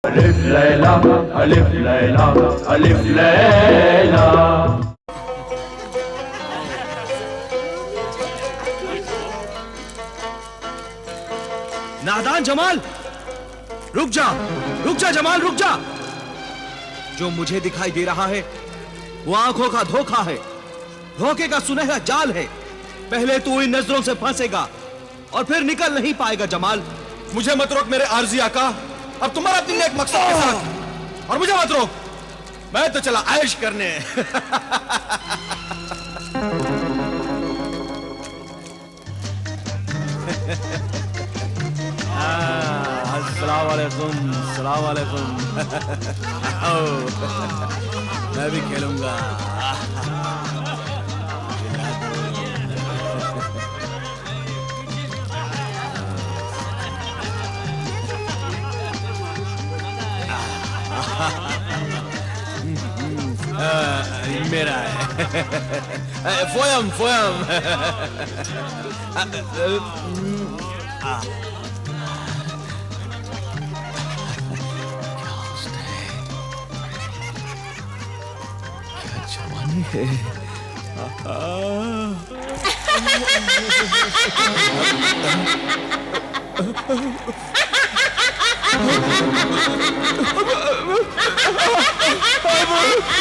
अलिफ लैला अलिफ लैला अलिफ लैला। नादान जमाल, रुक जा जमाल, रुक जा। जो मुझे दिखाई दे रहा है वो आंखों का धोखा है, धोखे का सुनहरा जाल है। पहले तू इन नजरों से फंसेगा और फिर निकल नहीं पाएगा जमाल। मुझे मत रोक मेरे आरजी आका, अब तुम्हारा अपनी नेक मकसद के साथ, और मुझे मत रोक, मैं तो चला ऐश करने। अस्सलाम वालेकुम, अस्सलाम वालेकुम। मैं भी खेलूंगा। मेरा है। फोयम फोयम। क्या जवानी है।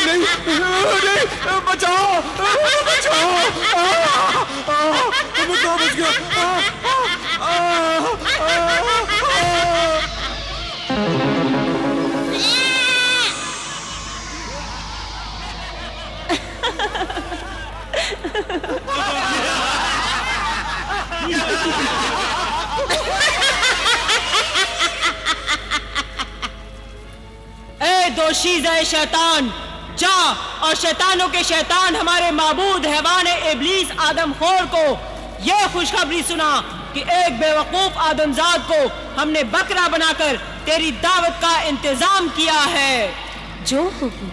नहीं, बचाओ, बचाओ, मैं तो बच गया। दोशीज़े शैतान, जा और शैतानों के शैतान हमारे माबूद हैवान इब्लीस आदमखोर को यह खुशखबरी सुना कि एक बेवकूफ आदमजाद को हमने बकरा बनाकर तेरी दावत का इंतजाम किया है। जो हुक्म।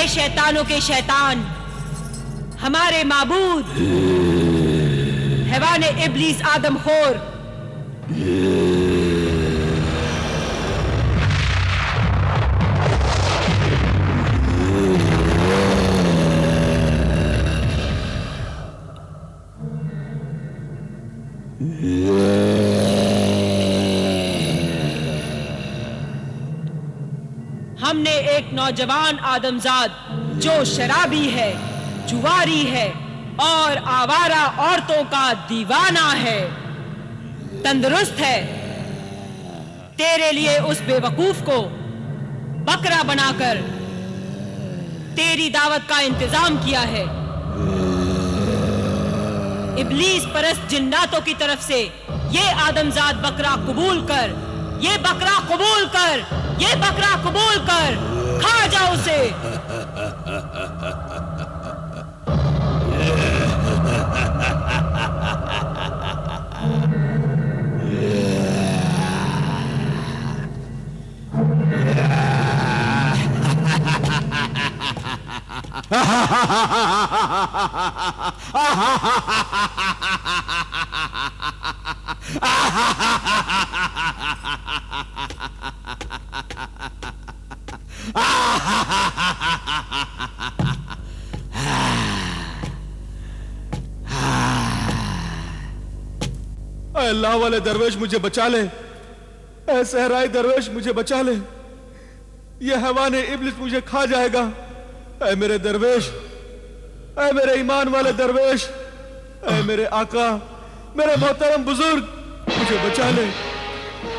शैतानों के शैतान हमारे माबूद हैवान इब्लीस आदमखोर, हमने एक नौजवान आदमजाद जो शराबी है, जुआरी है और आवारा औरतों का दीवाना है, तंदुरुस्त है, तेरे लिए उस बेवकूफ को बकरा बनाकर तेरी दावत का इंतजाम किया है। इब्लीस परस्त जिन्नातों की तरफ से ये आदमजाद बकरा कबूल कर, ये बकरा कबूल कर, ये बकरा कबूल कर, खा जा उसे। अल्लाह वाले दरवेश मुझे बचा ले, ऐ सहराई दरवेश मुझे बचा ले, ये हैवान इब्लिस मुझे खा जाएगा। ऐ मेरे दरवेश, ऐ मेरे ईमान वाले दरवेश, ऐ मेरे आका, मेरे मोहतरम बुजुर्ग, मुझे बचा ले।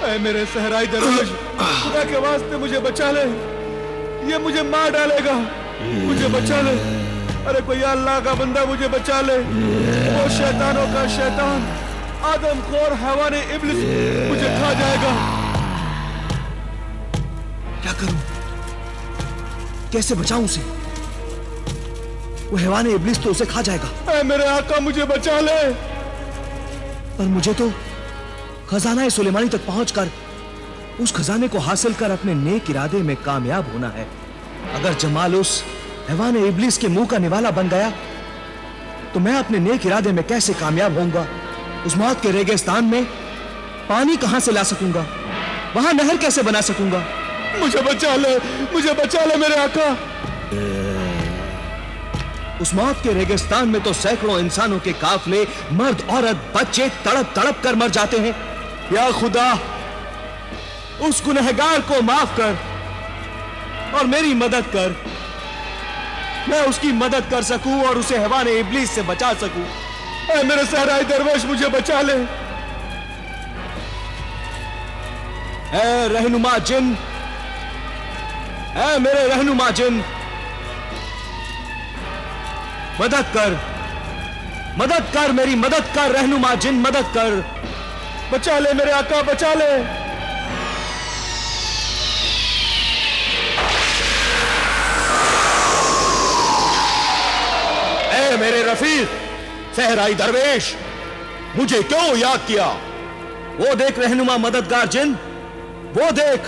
ऐ मेरे सहराई दरवेश, खुदा के वास्ते मुझे बचा ले, ये मुझे मार डालेगा, मुझे बचा ले। अरे कोई अल्लाह का बंदा मुझे बचा ले, वो शैतानों का शैतान आदमखोर हैवान इब्लिस मुझे खा जाएगा। क्या करूं? कैसे बचाऊं उसे? वो हैवान इब्लिस तो उसे खा जाएगा। ऐ मेरे आका मुझे बचा ले। पर मुझे तो खजाना सुलेमानी तक पहुंचकर उस खजाने को हासिल कर अपने नेक इरादे में कामयाब होना है। अगर जमाल उस हैवान इब्लिस के मुंह का निवाला बन गया तो मैं अपने नेक इरादे में कैसे कामयाब होऊंगा? उस मौत के रेगिस्तान में पानी कहां से ला सकूंगा? वहां नहर कैसे बना सकूंगा? मुझे बचा ले मेरे आका। उस मौत के रेगिस्तान में तो सैकड़ों इंसानों के काफले, मर्द औरत बच्चे तड़प तड़प कर मर जाते हैं। या खुदा, उस गुनहगार को माफ कर और मेरी मदद कर। मैं उसकी मदद कर सकूं और उसे हैवान इब्लिस से बचा सकूं। ऐ मेरे सहराई दरवेश मुझे बचा ले। ऐ रहनुमा जिन, ऐ मेरे रहनुमा जिन, मदद कर, मेरी मदद कर। रहनुमा जिन, मदद कर। बचा ले मेरे आका, बचा ले। ऐ मेरे रफीक सहराई दरवेश, मुझे क्यों याद किया? वो देख रहनुमा मददगार जिन, वो देख।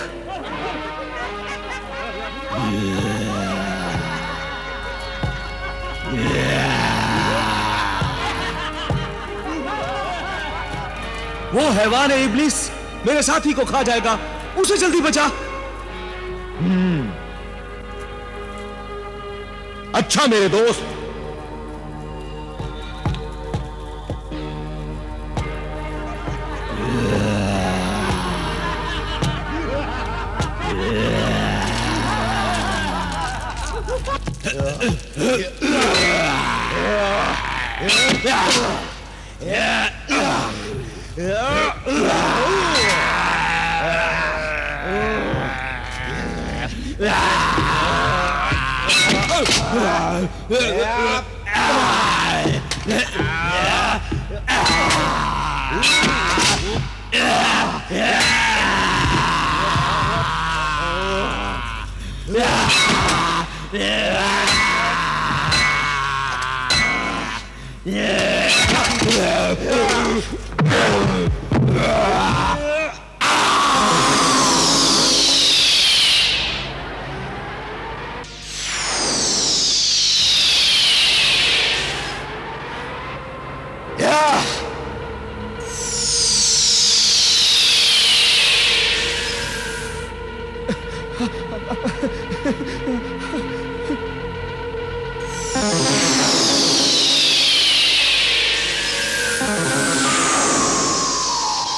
वो हैवान इब्लिस मेरे साथी को खा जाएगा, उसे जल्दी बचा। अच्छा मेरे दोस्त,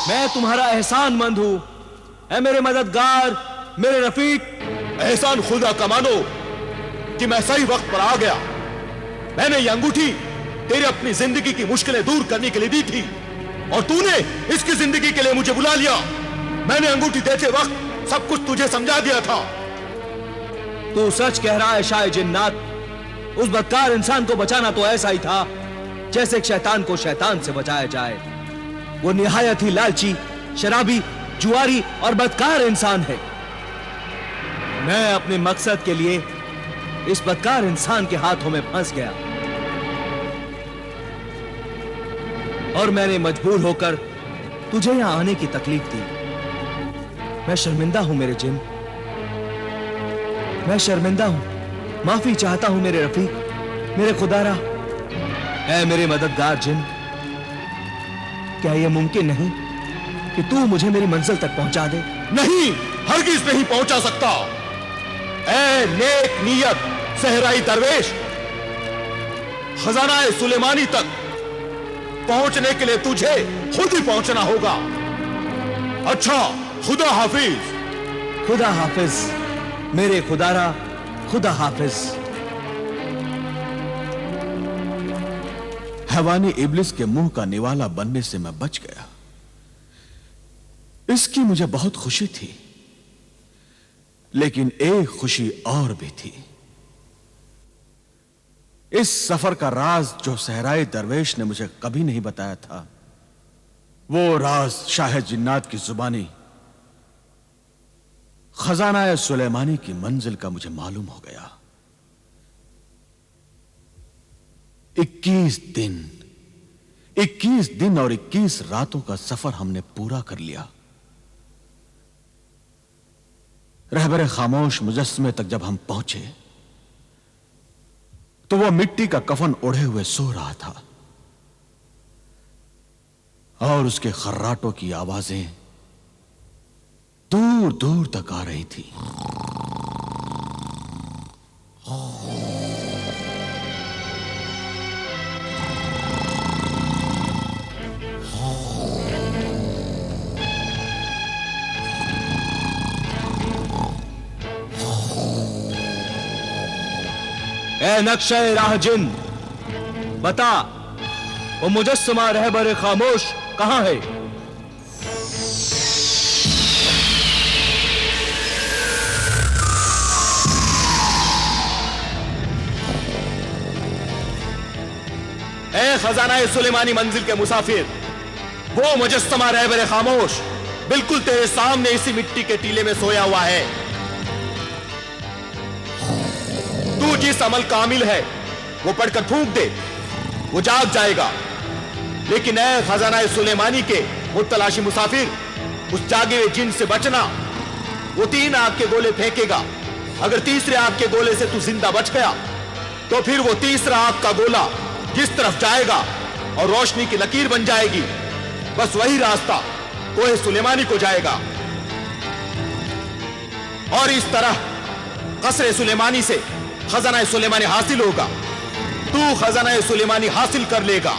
मैं तुम्हारा एहसानमंद हूं। ऐ मेरे मददगार, मेरे रफीक। एहसान खुदा का मानो कि मैं सही वक्त पर आ गया। मैंने ये अंगूठी तेरी अपनी जिंदगी की मुश्किलें दूर करने के लिए दी थी और तूने इसकी जिंदगी के लिए मुझे बुला लिया। मैंने अंगूठी देते वक्त सब कुछ तुझे समझा दिया था। तू सच कह रहा है शाह जिन्नात। उस बदकार इंसान को बचाना तो ऐसा ही था जैसे एक शैतान को शैतान से बचाया जाए। वो निहायत ही लालची, शराबी, जुआरी और बदकार इंसान है। मैं अपने मकसद के लिए इस बदकार इंसान के हाथों में फंस गया और मैंने मजबूर होकर तुझे यहां आने की तकलीफ दी। मैं शर्मिंदा हूं मेरे जिन, मैं शर्मिंदा हूं। माफी चाहता हूं मेरे रफीक, मेरे खुदारा। ऐ मेरे मददगार जिन, क्या यह मुमकिन नहीं कि तू मुझे मेरी मंजिल तक पहुंचा दे? नहीं, हरगिज नहीं पहुंचा सकता। ऐ नेक नियत सहराई दरवेश, खजाना सुलेमानी तक पहुंचने के लिए तुझे खुद ही पहुंचना होगा। अच्छा, खुदा हाफिज। खुदा हाफिज मेरे खुदारा, खुदा हाफिज। हैवानी इब्लिस के मुंह का निवाला बनने से मैं बच गया। इसकी मुझे बहुत खुशी थी, लेकिन एक खुशी और भी थी। इस सफर का राज जो सहराई दरवेश ने मुझे कभी नहीं बताया था, वो राज शाह जिन्नात की जुबानी खजाना सुलेमानी की मंजिल का मुझे मालूम हो गया। 21 दिन और 21 रातों का सफर हमने पूरा कर लिया। रहबरे खामोश मुजस्समे तक जब हम पहुंचे तो वह मिट्टी का कफन ओढ़े हुए सो रहा था और उसके खर्राटों की आवाजें दूर दूर तक आ रही थी। ए नक्शे राह जिन, बता वो मुजस्समा रहबर खामोश कहां है? ए खजाना सुलेमानी मंजिल के मुसाफिर, वो मुजस्समा रहबर खामोश बिल्कुल तेरे सामने इसी मिट्टी के टीले में सोया हुआ है। तू जिस अमल का आमिल है वो पढ़कर फूंक दे, वो जाग जाएगा। लेकिन ऐ खजाना सुलेमानी के मुतलाशी मुसाफिर, उस जागे हुए जिन से बचना। वो 3 आग के गोले फेंकेगा। अगर तीसरे आग के गोले से तू जिंदा बच गया तो फिर वो तीसरा आग का गोला जिस तरफ जाएगा और रोशनी की लकीर बन जाएगी, बस वही रास्ता कोहे सुलेमानी को जाएगा। और इस तरह कसरे सुलेमानी से खजाना सुलेमानी हासिल होगा। तू खजाना सुलेमानी हासिल कर लेगा।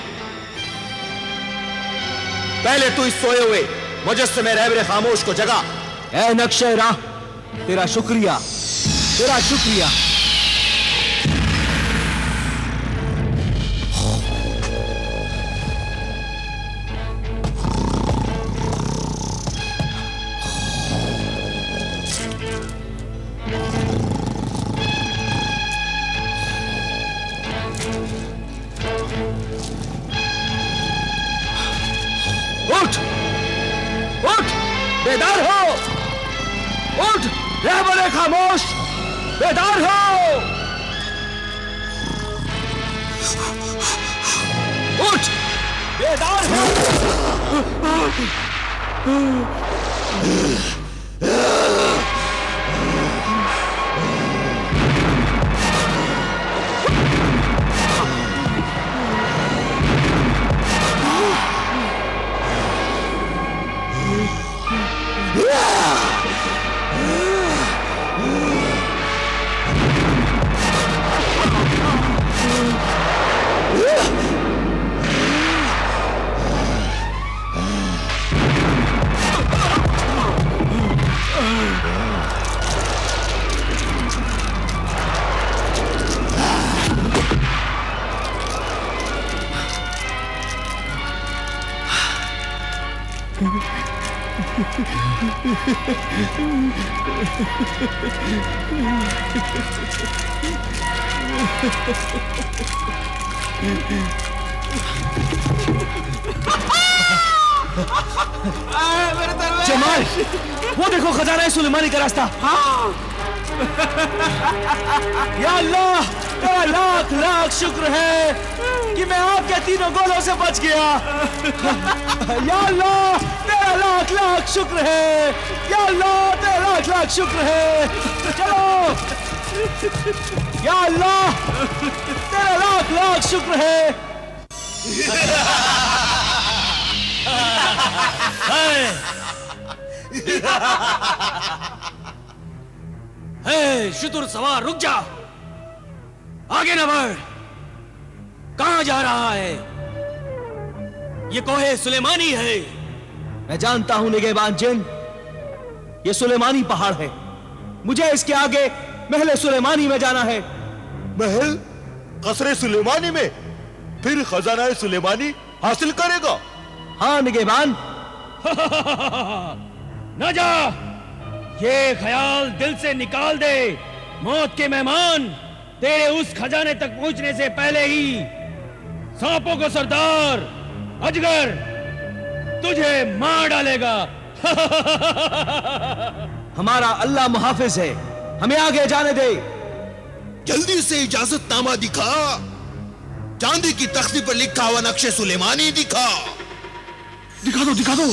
पहले तू इस सोए हुए मुजस्समे रहबर खामोश को जगा। ए नक्शे राह, तेरा शुक्रिया, तेरा शुक्रिया। उठ, उठ, बेदार हो, उठ, रहबर खामोश, बेदार हो, उठ, बेदार हो। जमाल, वो देखो खजाना सुलेमानी का रास्ता। या अल्लाह, तेरा लाख लाख शुक्र है कि मैं आपके तीनों गोलों से बच गया। या अल्लाह, तेरा लाख लाख शुक्र है। या अल्लाह, तेरा लाख लाख शुक्र है। चलो, या अल्लाह, तेरा लाख लाख शुक्र है। शुतुर सवार, रुक जा, आगे न बढ़। कहां जा रहा है? ये कोहे सुलेमानी है। मैं जानता हूं निगहबान जिन, ये सुलेमानी पहाड़ है। मुझे इसके आगे महल सुलेमानी में जाना है। महल कसरे सुलेमानी में? फिर खजाना सुलेमानी हासिल करेगा? हाँ निगहबान। न जा, ये ख्याल दिल से निकाल दे। मौत के मेहमान तेरे उस खजाने तक पहुंचने से पहले ही सांपों को सरदार अजगर तुझे मार डालेगा। हमारा अल्लाह मुहाफिज है, हमें आगे जाने दे। जल्दी से इजाजतनामा दिखा। चांदी की तख्ती पर लिखा हुआ नक्शे सुलेमानी दिखा। दिखा दो, दिखा दो।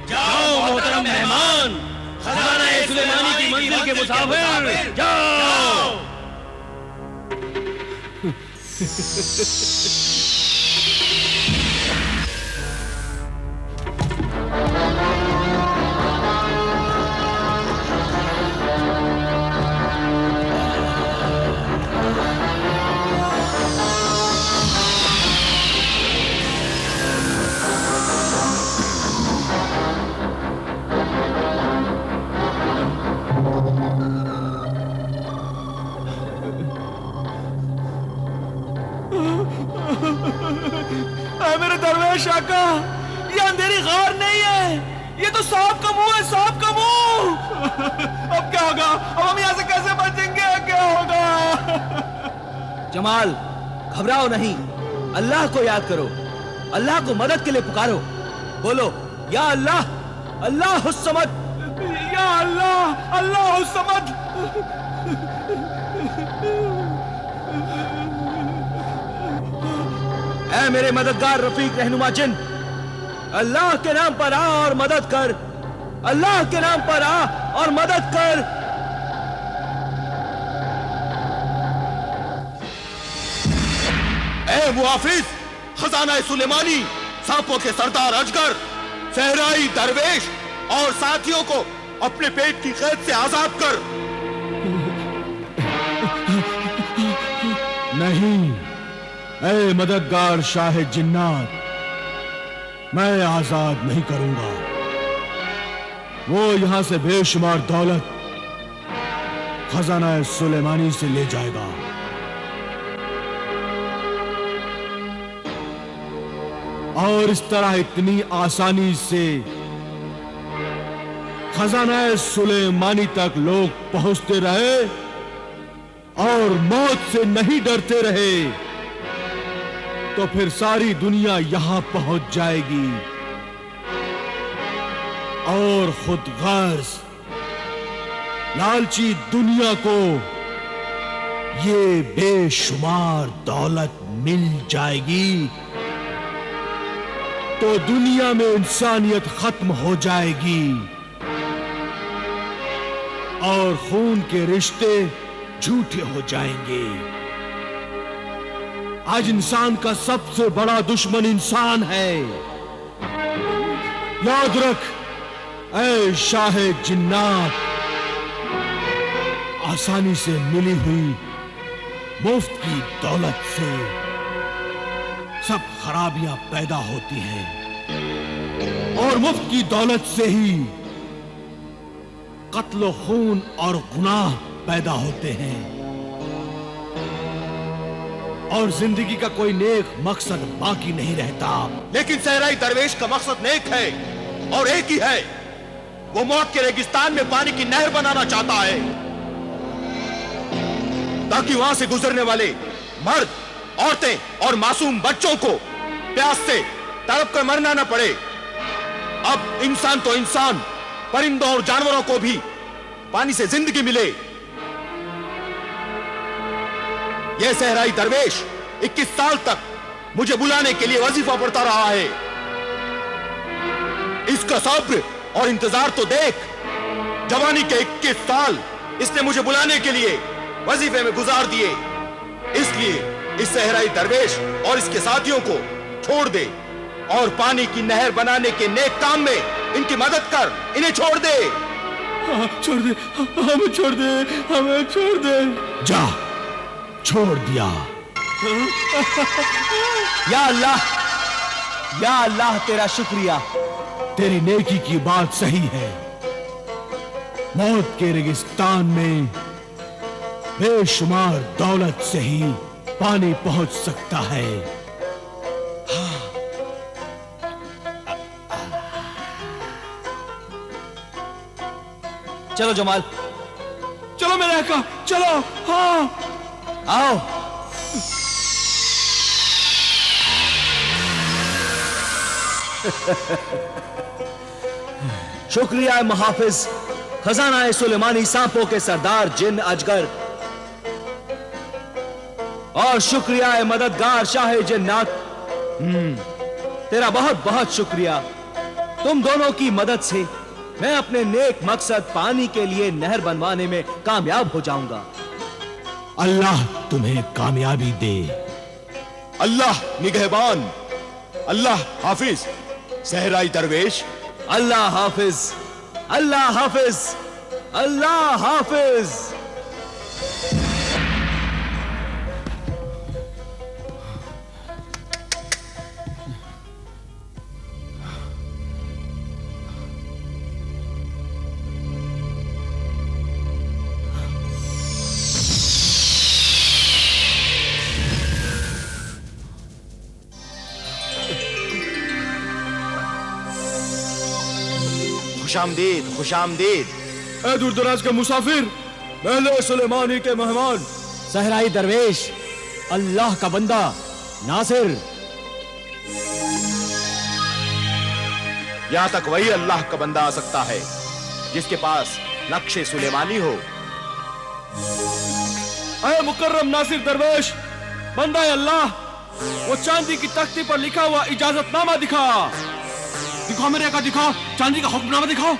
जाओ मोहतरम मेहमान, खजाना सुलेमानी की मंजिल के मुसाफिर, जाओ। मेरे दरवेश आका, ये अंधेरी गार नहीं है, ये तो सांप का मुंह है, सांप का मुंह। अब क्या होगा? अब हम यहाँ से कैसे बचेंगे? क्या होगा? जमाल, घबराओ नहीं, अल्लाह को याद करो, अल्लाह को मदद के लिए पुकारो। बोलो, या अल्लाह, अल्लाह समद, या अल्लाह, अल्लाह समद। ऐ मेरे मददगार रफीक रहनुमा जिन, अल्लाह के नाम पर आ और मदद कर, अल्लाह के नाम पर आ और मदद कर। ए मुहाफिज, खजाना सुलेमानी, सांपों के सरदार अजगर, सहराई दरवेश और साथियों को अपने पेट की कैद से आजाद कर। नहीं, ऐ मददगार शाह जिन्नात, मैं आजाद नहीं करूंगा। वो यहां से बेशुमार दौलत खजाना सुलेमानी से ले जाएगा। और इस तरह इतनी आसानी से खजाना सुलेमानी तक लोग पहुंचते रहे और मौत से नहीं डरते रहे, तो फिर सारी दुनिया यहां पहुंच जाएगी और खुद गर्ज लालची दुनिया को ये बेशुमार दौलत मिल जाएगी, तो दुनिया में इंसानियत खत्म हो जाएगी और खून के रिश्ते झूठे हो जाएंगे। आज इंसान का सबसे बड़ा दुश्मन इंसान है। याद रख ऐ शाह जिन्नात, आसानी से मिली हुई मुफ्त की दौलत से सब खराबियां पैदा होती हैं और मुफ्त की दौलत से ही कत्ल खून और गुनाह पैदा होते हैं और जिंदगी का कोई नेक मकसद बाकी नहीं रहता। लेकिन सहराई दरवेश का मकसद नेक है और एक ही है, वो मौत के रेगिस्तान में पानी की नहर बनाना चाहता है ताकि वहां से गुजरने वाले मर्द, औरतें और मासूम बच्चों को प्यास से तड़प कर मरना न पड़े। अब इंसान तो इंसान, परिंदों और जानवरों को भी पानी से जिंदगी मिले। यह सहराई दरवेश 21 साल तक मुझे बुलाने के लिए वजीफा पढ़ता रहा है। इसका सब्र और इंतजार तो देख। जवानी के 21 साल इसने मुझे बुलाने के लिए वजीफे में गुजार दिए। इसलिए इस सहराई दरवेश और इसके साथियों को छोड़ दे और पानी की नहर बनाने के नेक काम में इनकी मदद कर। इन्हें छोड़ दे। छोड़ दे, हमें छोड़ दे, हमें छोड़ दे। जा, छोड़ दिया। या अल्लाह, या अल्लाह तेरा शुक्रिया। तेरी नेकी की बात सही है। मौत के रेगिस्तान में बेशुमार दौलत से ही पानी पहुंच सकता है। चलो जमाल, चलो मेरे आका, चलो। हाँ, आओ। शुक्रिया है मुहाफिज खजाना है सुलेमानी सांपों के सरदार जिन अजगर, और शुक्रिया है मददगार शाह जिन्नात। तेरा बहुत बहुत शुक्रिया। तुम दोनों की मदद से मैं अपने नेक मकसद पानी के लिए नहर बनवाने में कामयाब हो जाऊंगा। अल्लाह तुम्हें कामयाबी दे। अल्लाह निगहबान, अल्लाह हाफिज सहराई दरवेश। अल्लाह हाफिज, अल्लाह हाफिज, अल्लाह हाफिज। खुशामदीद, खुशामदीद। ए दूर दराज के मुसाफिर, महल सुलेमानी के मेहमान, सहराई दरवेश, अल्लाह का बंदा नासिर। यहां तक वही अल्लाह का बंदा आ सकता है जिसके पास नक्शे सुलेमानी हो। ए मुकर्रम नासिर दरवेश, बंदा अल्लाह, वो चांदी की तख्ती पर लिखा हुआ इजाजतनामा दिखा। दिखाओ मेरे का, दिखाओ चांदी का हुक्मनामा दिखाओ।